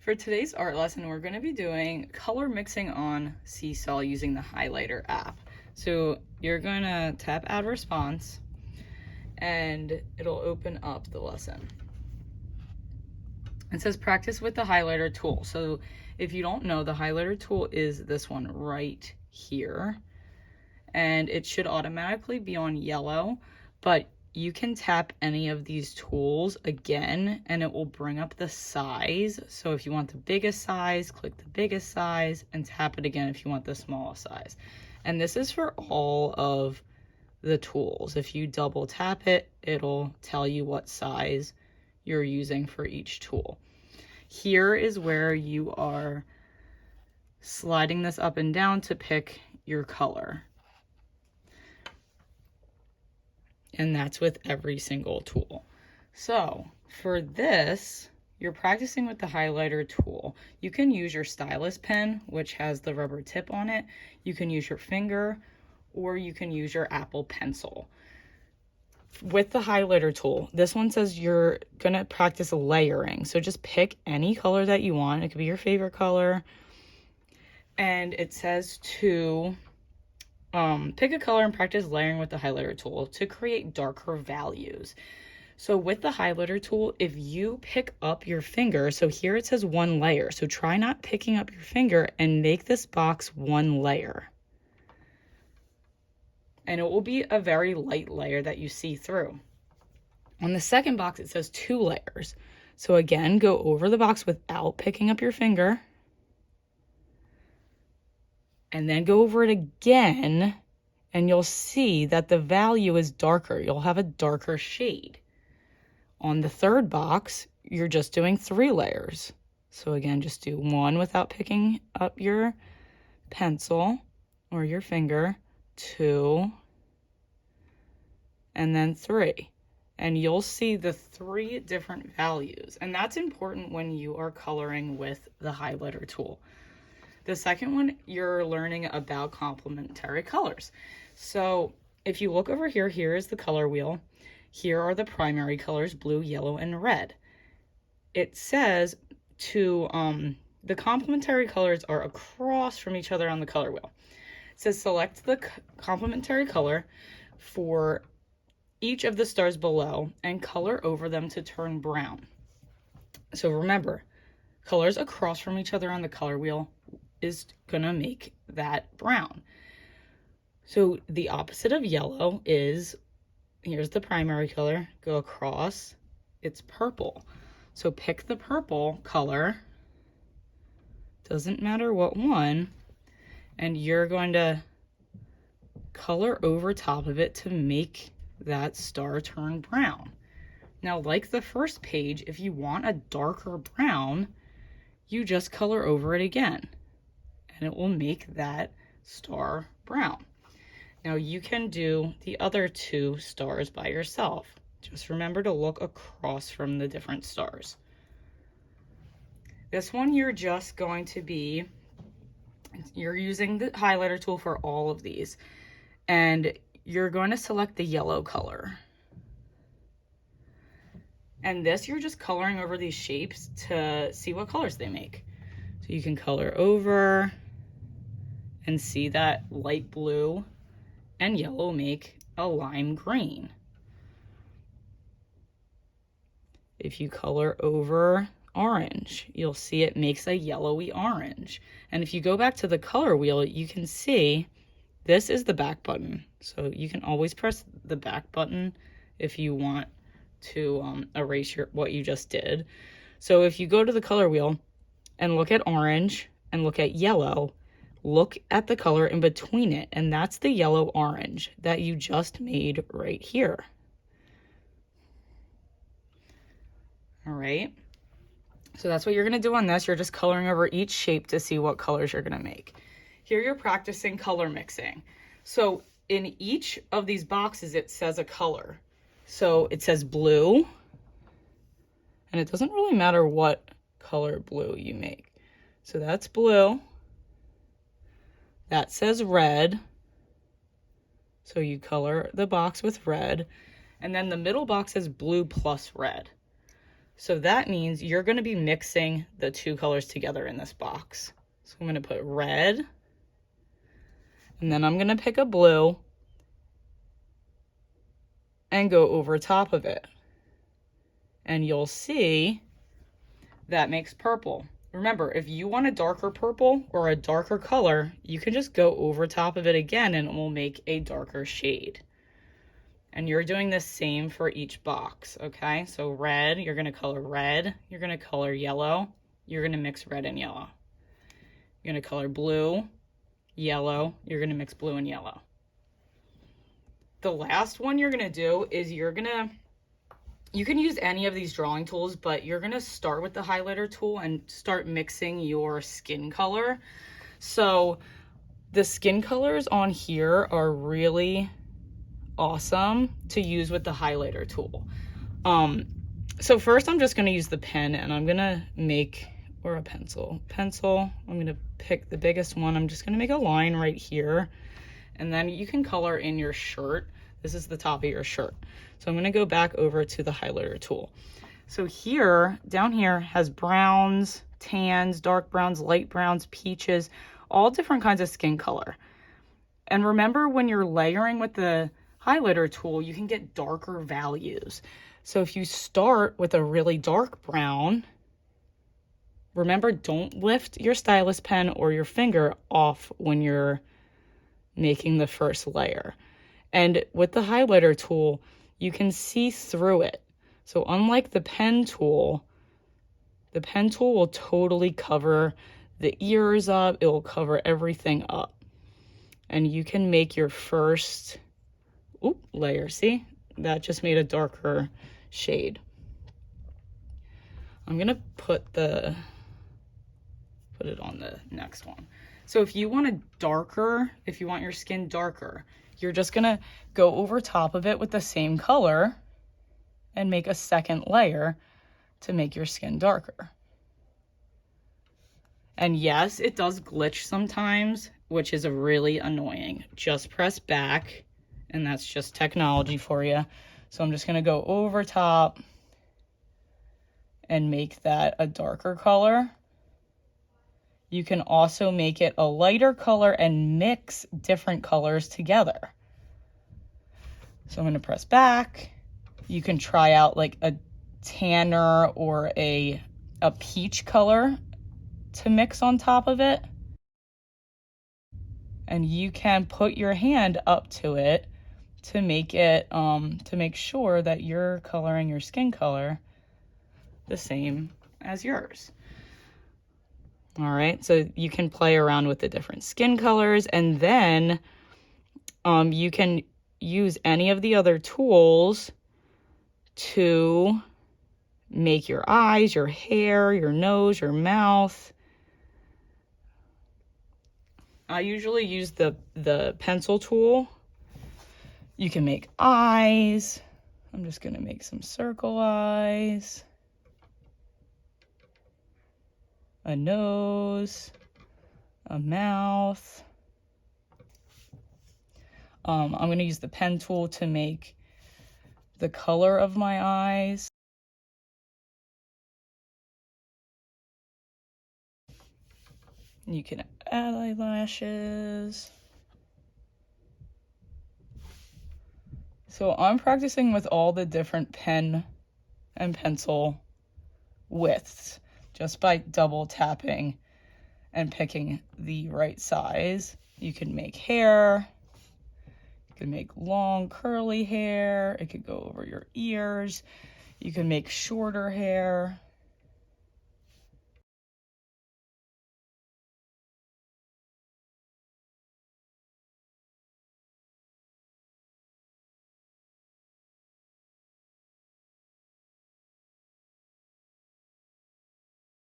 For today's art lesson, we're going to be doing color mixing on Seesaw using the highlighter app. So you're going to tap add response and it'll open up the lesson. It says practice with the highlighter tool. So if you don't know, the highlighter tool is this one right here. And it should automatically be on yellow, but you can tap any of these tools again and it will bring up the size. So if you want the biggest size, click the biggest size and tap it again if you want the smallest size. And this is for all of the tools. If you double tap it, it'll tell you what size you're using for each tool. Here is where you are sliding this up and down to pick your color. And that's with every single tool. So for this, you're practicing with the highlighter tool. You can use your stylus pen, which has the rubber tip on it. You can use your finger, or you can use your Apple pencil. With the highlighter tool, this one says you're gonna practice layering. So just pick any color that you want. It could be your favorite color. And it says to pick a color and practice layering with the highlighter tool to create darker values. So with the highlighter tool, if you pick up your finger, so here it says one layer. So try not picking up your finger and make this box one layer. And it will be a very light layer that you see through. On the second box, it says 2 layers. So again, go over the box without picking up your finger. And then go over it again, and you'll see that the value is darker. You'll have a darker shade. On the third box, you're just doing 3 layers. So again, just do 1 without picking up your pencil or your finger, 2, and then 3. And you'll see the 3 different values. And that's important when you are coloring with the highlighter tool. The second one, you're learning about complementary colors. So if you look over here, here is the color wheel. Here are the primary colors, blue, yellow, and red. It says to, the complementary colors are across from each other on the color wheel. It says select the complementary color for each of the stars below and color over them to turn brown. So remember, colors across from each other on the color wheel is gonna make that brown. So the opposite of yellow is, here's the primary color, go across, it's purple. So pick the purple color, doesn't matter what one, and you're going to color over top of it to make that star turn brown. Now, like the first page, if you want a darker brown, you just color over it again, and it will make that star brown. Now you can do the other 2 stars by yourself. Just remember to look across from the different stars. This one you're just going to be, you're using the highlighter tool for all of these, and you're going to select the yellow color. And this, you're just coloring over these shapes to see what colors they make. So you can color over and see that light blue and yellow make a lime green. If you color over orange, you'll see it makes a yellowy orange. And if you go back to the color wheel, you can see this is the back button. So you can always press the back button if you want to erase what you just did. So if you go to the color wheel and look at orange and look at yellow, look at the color in between it, and that's the yellow orange that you just made right here. All right, so that's what you're gonna do on this. You're just coloring over each shape to see what colors you're gonna make. Here you're practicing color mixing. So in each of these boxes, it says a color. So it says blue, and it doesn't really matter what color blue you make. So that's blue. That says red, so you color the box with red, and then the middle box says blue plus red. So that means you're going to be mixing the two colors together in this box. So I'm going to put red, and then I'm going to pick a blue and go over top of it. And you'll see that makes purple. Remember, if you want a darker purple or a darker color, you can just go over top of it again and it will make a darker shade. And you're doing the same for each box, okay? So red, you're gonna color red, you're gonna color yellow, you're gonna mix red and yellow. You're gonna color blue, yellow, you're gonna mix blue and yellow. The last one you're gonna do is you can use any of these drawing tools, but you're gonna start with the highlighter tool and start mixing your skin color. So the skin colors on here are really awesome to use with the highlighter tool. So first I'm just going to use the pen and I'm going to make, or a pencil, I'm going to pick the biggest one. I'm just going to make a line right here, and then you can color in your shirt. This is the top of your shirt. So I'm going to go back over to the highlighter tool. So here, down here has browns, tans, dark browns, light browns, peaches, all different kinds of skin color. And remember, when you're layering with the highlighter tool, you can get darker values. So if you start with a really dark brown, remember, don't lift your stylus pen or your finger off when you're making the first layer. And with the highlighter tool, you can see through it. So unlike the pen tool will totally cover the ears up. It will cover everything up. And you can make your first layer. See, that just made a darker shade. I'm gonna put it on the next one. So if you want your skin darker, you're just gonna go over top of it with the same color and make a second layer to make your skin darker. And yes, it does glitch sometimes, which is really annoying. Just press back, and that's just technology for you. So I'm just gonna go over top and make that a darker color. You can also make it a lighter color and mix different colors together. So I'm gonna press back. You can try out like a tanner or a peach color to mix on top of it. And you can put your hand up to it to make it, to make sure that you're coloring your skin color the same as yours. All right, so you can play around with the different skin colors, and then you can use any of the other tools to make your eyes, your hair, your nose, your mouth. I usually use the pencil tool. You can make eyes. I'm just gonna make some circle eyes. A nose, a mouth. I'm gonna use the pen tool to make the color of my eyes. You can add eyelashes. So I'm practicing with all the different pen and pencil widths just by double tapping and picking the right size. You can make hair. You can make long curly hair. It could go over your ears. You can make shorter hair.